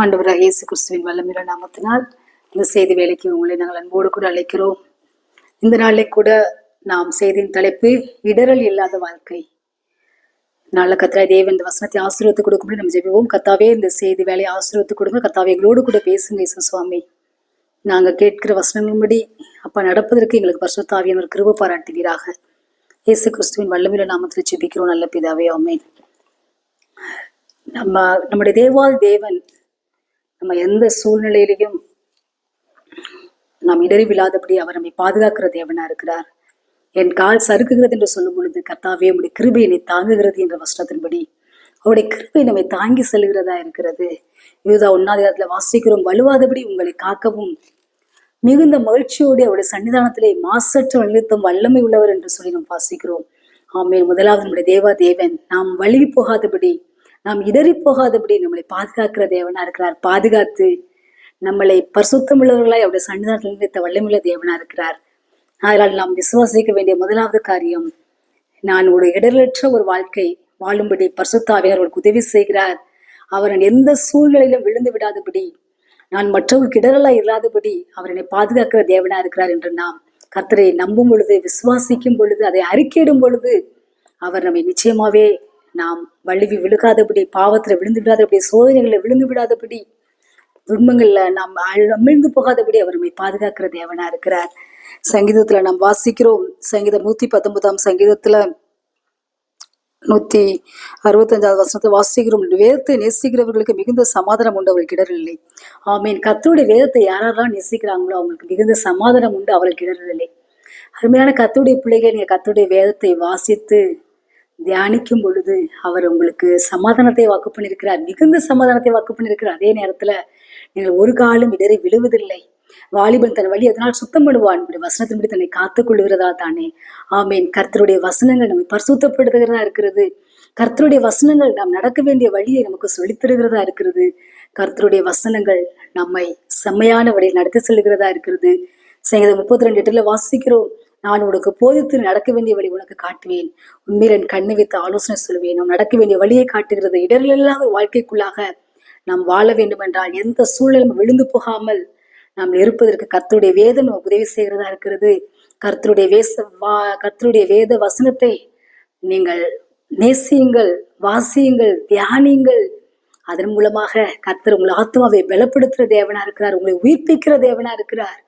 ஆண்டவராக இயேசு கிறிஸ்துவின் வல்லமையுள்ள நாமத்தினால் இந்த செய்தி வேலைக்கு உங்களை நாங்கள் அன்போடு கூட அழைக்கிறோம். இந்த நாளிலே கூட நாம் செய்தியின் தலைப்பு இடரல் இல்லாத வாழ்க்கை. நல்ல கர்த்தராகிய தேவன் இந்த வசனத்தை ஆசீர்வதித்து கொடுக்கும்படி நம்ம ஜெபிப்போம். கர்த்தாவே, இந்த செய்தி வேலையை ஆசீர்வதித்து கொடுங்க. கர்த்தாவே, எங்களோடு கூட பேசுங்க இயேசு சுவாமி. நாங்கள் கேட்கிற வசனங்களின்படி அப்பா நடப்பதற்கு எங்களுக்கு பரிசுத்த ஆவியானவர் கிருபை பாராட்டுவீராக. இயேசு கிறிஸ்துவின் வல்லமையுள்ள நாமத்தில் ஜெபிக்கிறோம் நல்ல பிதாவே, ஆமென். நம்முடைய தேவாதி தேவன் நம்ம எந்த சூழ்நிலையிலையும் நாம் இடறிவில்லாதபடி அவர் நம்மை பாதுகாக்கிற தேவனா இருக்கிறார். என் கால் சறுக்குகிறது என்று சொல்லும் பொழுது கர்த்தாவே உடைய கிருபை என்னை தாங்குகிறது என்ற வசனத்தின்படி அவருடைய கிருபை நம்மை தாங்கி செல்கிறதா இருக்கிறது. யூதா 1 வாசிக்கிறோம், வலுவாதபடி உங்களை காக்கவும் மிகுந்த மகிழ்ச்சியோடு அவருடைய சன்னிதானத்திலே மாசற்ற நிறுத்தம் வல்லமை உள்ளவர் என்று சொல்லி நாம் வாசிக்கிறோம். ஆமென். முதலாவது நம்முடைய தேவா தேவன் நாம் வழுகி போகாதபடி, நாம் இடறி போகாதபடி நம்மளை பாதுகாக்கிற தேவனா இருக்கிறார். பாதுகாத்து நம்மளை பரிசுத்தமுள்ளவர்களாய் அவருடைய சன்னிதானத்தில் நிறுத்த வல்லமையுள்ள தேவனா இருக்கிறார். அதனால் நாம் விசுவாசிக்க வேண்டிய முதலாவது காரியம், நான் ஒரு இடரலற்ற ஒரு வாழ்க்கை வாழும்படி பரிசுத்த ஆவியானவர் அவர்களுக்கு உதவி செய்கிறார். அவர் எந்த சூழ்நிலையிலும் விழுந்து விடாதபடி, நான் மற்றவர்களுக்கு இடரலாய் இல்லாதபடி அவர் என்னை பாதுகாக்கிற தேவனா இருக்கிறார் என்று நாம் கர்த்தரை நம்பும் பொழுது, விசுவாசிக்கும் பொழுது, அதை அறிக்கையிடும் பொழுது அவர் நம்மை நிச்சயமாவே நாம் வழுவி விழுகாதபடி, பாவத்துல விழுந்து விடாதபடி, சோதனைகளை விழுந்து விடாதபடி, துன்பங்கள்ல நாம் அமிழ்ந்து போகாதபடி அவர் நம்மை பாதுகாக்கிற தேவனா இருக்கிறார். சங்கீதத்துல நாம் வாசிக்கிறோம், சங்கீதம் 119 சங்கீதத்துல 165 வசனத்தை வாசிக்கிறோம், வேதத்தை நேசிக்கிறவர்களுக்கு மிகுந்த சமாதானம் உண்டு, அவர்களுக்கு இடரல் இல்லை. ஆமீன். கர்த்தருடைய வேதத்தை யாரெல்லாம் நேசிக்கிறாங்களோ அவங்களுக்கு மிகுந்த சமாதானம் உண்டு, அவர்களுக்கு இடரல் இல்லை. அருமையான கர்த்தருடைய பிள்ளைகள், நீங்க கர்த்தருடைய வேதத்தை வாசித்து தியானிக்கும் பொழுது அவர் உங்களுக்கு சமாதானத்தை வாக்கு பண்ணியிருக்கிறார், மிகுந்த சமாதானத்தை வாக்கு பண்ணியிருக்கிறார். அதே நேரத்துல நீங்கள் ஒரு காலம் இடறி விழுவதில்லை. வாலிபன் தன் வழி அதனால் சுத்தம் பண்ணுவான், வசனத்தின்படி தன்னை காத்துக் கொள்கிறதா தானே. ஆமீன். கர்த்தருடைய வசனங்கள் நம்மை பரிசுத்தப்படுத்துகிறதா இருக்கிறது. கர்த்தருடைய வசனங்கள் நாம் நடக்க வேண்டிய வழியை நமக்கு சொல்லித் தருகிறதா இருக்கிறது. கர்த்தருடைய வசனங்கள் நம்மை செம்மையான வழியில் நடத்தி செல்கிறதா இருக்கிறது. சங்கீதம் 32:8 வாசிக்கிறோம், நான் உனக்கு போதித்து நடக்க வேண்டிய வழி உனக்கு காட்டுவேன், உண்மையில் என் கண்ணை வைத்து ஆலோசனை சொல்வேன். நாம் நடக்க வேண்டிய வழியை காட்டுகிறது. இடரில் இல்லாத வாழ்க்கைக்குள்ளாக நாம் வாழ வேண்டும் என்றால், எந்த சூழலும் விழுந்து போகாமல் நாம் இருப்பதற்கு கர்த்தருடைய வேதம் நமக்கு உதவி செய்கிறதா இருக்கிறது. கர்த்தருடைய வேத வசனத்தை நீங்கள் நேசியுங்கள், வாசியுங்கள், தியானியுங்கள். அதன் மூலமாக கர்த்தர் உங்கள் ஆத்மாவை பலப்படுத்துகிற தேவனா இருக்கிறார், உங்களை உயிர்ப்பிக்கிற தேவனா இருக்கிறார்,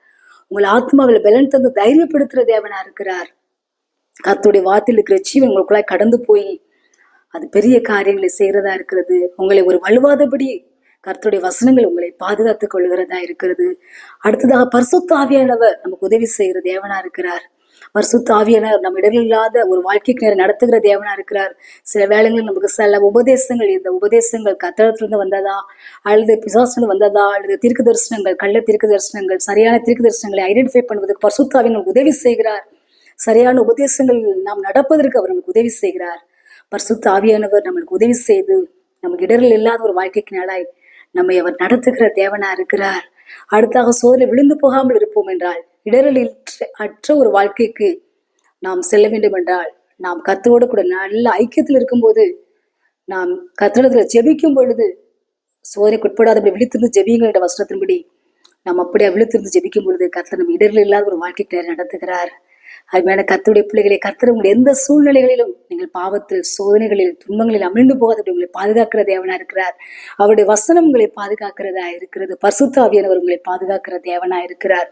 உங்கள் ஆத்மாவில் பலன் தந்து தைரியப்படுத்துகிற தேவனா இருக்கிறார். கர்த்தருடைய வார்த்தையில் இருக்கிற ஜீவன் உங்களுக்குள்ளாய் கடந்து போய் அது பெரிய காரியங்களை செய்கிறதா இருக்கிறது. உங்களை ஒரு வலுவாதபடி கர்த்தருடைய வசனங்கள் உங்களை பாதுகாத்துக் கொள்கிறதா இருக்கிறது. அடுத்ததாக பரிசுத்த ஆவியானவர் நமக்கு உதவி செய்கிற தேவனா இருக்கிறார். பரிசுத்த ஆவியானவர் நம்ம இடரில்லாத ஒரு வாழ்க்கைக்கு நேரம் நடத்துகிற தேவனா இருக்கிறார். சில வேளைகளில் நமக்கு சில உபதேசங்கள், இந்த உபதேசங்கள் கர்த்தரிடத்திலிருந்து வந்ததா அல்லது பிசாசிலிருந்து வந்ததா அல்லது தீர்க்க தரிசனங்கள், கள்ள தீர்க்க தரிசனங்கள், சரியான தீர்க்க தரிசனங்களை ஐடென்டிஃபை பண்ணுவதற்கு பரிசுத்த ஆவியானவர் உதவி செய்கிறார். சரியான உபதேசங்கள் நாம் நடப்பதற்கு அவர் நமக்கு உதவி செய்கிறார். பரிசுத்த ஆவியானவர் நம்மளுக்கு உதவி செய்து நமக்கு இடரில் இல்லாத ஒரு வாழ்க்கைக்கு நாளாய் நம்மை அவர் நடத்துகிற தேவனா இருக்கிறார். அடுத்தாக சோதனை விழுந்து போகாமல் இருப்போம் என்றால், இடரலில் அற்ற ஒரு வாழ்க்கைக்கு நாம் செல்ல வேண்டும் என்றால், நாம் கர்த்தரோடு கூட நல்ல ஐக்கியத்தில் இருக்கும்போது, நாம் கர்த்தரிடத்துல ஜெபிக்கும் பொழுது சோதனைக்கு உட்படாதபடி விழித்திருந்து ஜெபியுங்கள் என்ற வசனத்தின்படி நாம் அப்படியே விழித்திருந்து ஜெபிக்கும் பொழுது கர்த்தர் நம்ம இடரில் இல்லாத ஒரு வாழ்க்கைக்கு நடத்துகிறார். அதுமான கர்த்தருடைய பிள்ளைகளை, கர்த்தர் உங்கள் எந்த சூழ்நிலைகளிலும் நீங்கள் பாவத்தில், சோதனைகளில், துன்பங்களில் அமிழ்ந்து போகாதபடி உங்களை பாதுகாக்கிற தேவனா இருக்கிறார். அவருடைய வசனம் உங்களை பாதுகாக்கிறதா இருக்கிறது. பரிசுத்த ஆவியானவர் உங்களை பாதுகாக்கிற தேவனா இருக்கிறார்.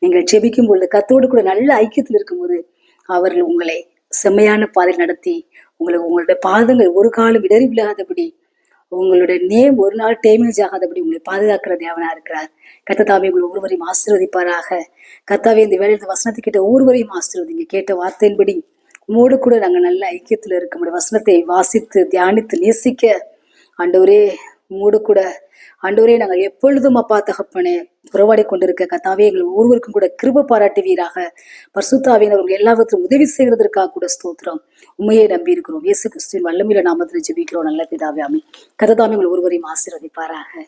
நீங்கள் ஜெபிக்கும் பொழுது கர்த்தரோடு கூட நல்ல ஐக்கியத்தில் இருக்கும்போது அவர்கள் உங்களை செம்மையான பாதையில் நடத்தி உங்களுடைய பாதங்கள் ஒரு காலம் இடறி விழாதபடி, உங்களுடைய நேம் ஒரு நாள் டேமேஜ் ஆகாதபடி உங்களை பாதுகாக்கிற தேவனா இருக்கிறார். கர்த்தாவே உங்களை ஒவ்வொருவரையும் ஆசீர்வதிப்பாராக. கர்த்தாவே இந்த வேளையில் வசனத்தை கேட்ட ஒவ்வொருவரையும் ஆசீர்வதிங்க. கேட்ட வார்த்தையின்படி உம்மோடு கூட நாங்கள் நல்ல ஐக்கியத்தில் இருக்க முடியும். வசனத்தை வாசித்து தியானித்து நேசிக்க ஆண்டவரே உம்மோடு கூட ஆண்டவரே நாங்கள் எப்பொழுதும் அப்பா தகப்பனே உறவாடி கொண்டிருக்க கர்த்தாவே எங்கள் ஒவ்வொருவருக்கும் கூட கிருபை பாராட்டுவீராக. பரிசுத்த ஆவியானவர் எல்லாவற்றையும் உதவி செய்கிறதற்காக கூட ஸ்தோத்திரம். உண்மையை நம்பி இருக்கிறோம். இயேசு கிறிஸ்துவின் வல்லமையுள்ள நாமத்தில் ஜெபிக்கிறோம் நல்ல பிதாவே, ஆமென். கர்த்தாவே உங்கள் ஒருவரையும் ஆசீர்வதிப்பாராக.